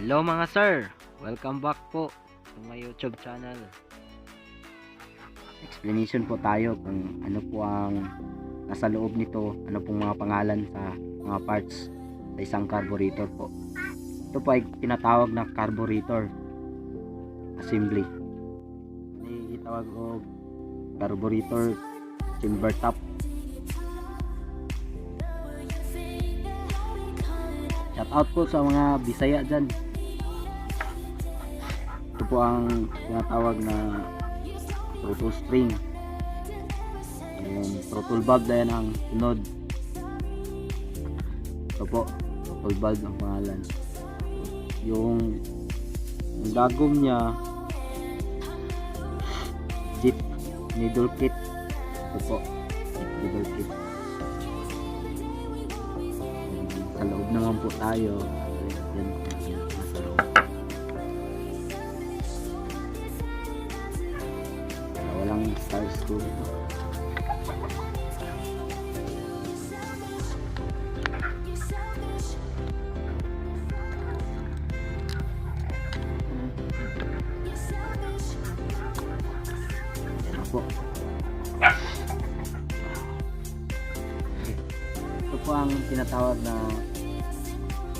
Hello mga sir, welcome back po sa my YouTube channel. Explanation po tayo kung ano po ang nasa loob nito, ano pong mga pangalan sa mga parts sa isang carburetor po. Ito po ay tinatawag na carburetor assembly. May itawag o carburetor chamber top. Shout out po sa mga Bisaya dyan. Ito po ang tinatawag na throttle spring. Yung throttle valve na yan ang sunod. Ito po, throttle valve ang pangalan. Yung dagom niya, jeep needle kit. Ito po, needle kit. Sa loob naman po tayo. Yan, nasa loob. Walang star screw ito. Yan po. Ito po ang tinatawag na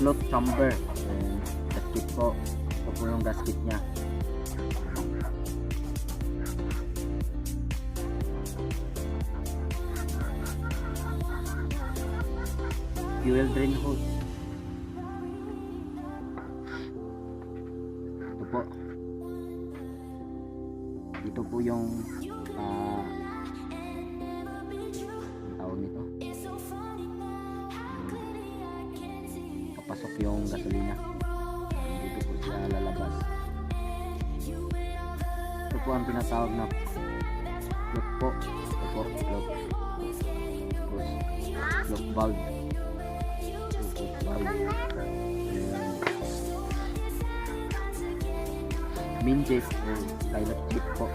float chamber. Gasket po. Ito po yung gasket nya. Fuel drain hose. Ito po. Dito po yung tawag nito. Papasok yung gasolina. Dito po siya lalabas. Ito po ang tinatawag na float po. Ito po, float. Float valve. Minjes o pilot chip po.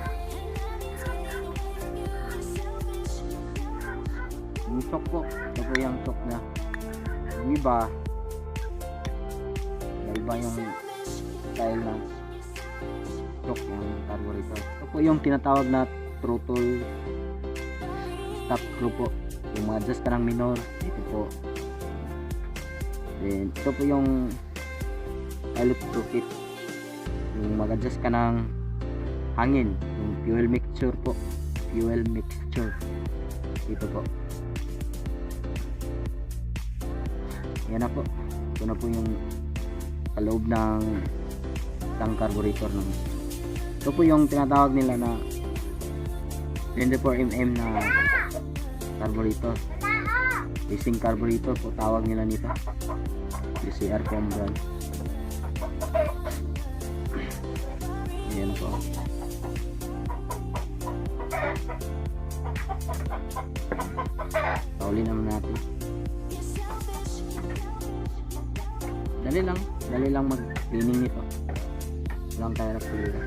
Yung shock po, ito po yung shock na yung iba yung style ng shock yung carburetor. Ito po yung tinatawag na throttle stop screw po, yung mga adjust ka ng minor dito po. Then ito po yung pilot screw kit, yung mag-adjust ka ng hangin, yung fuel mixture po, fuel mixture dito po. Yan na po, ito na po yung kaloob ng isang carburetor ng. Ito po yung tinatawag nila na 24mm na carburetor, racing carburetor po tawag nila nito. Yoshi-R po ang brand. Ayan po. Pauli naman natin. Dali lang mag-cleaning nito. Walang tayo na pulira.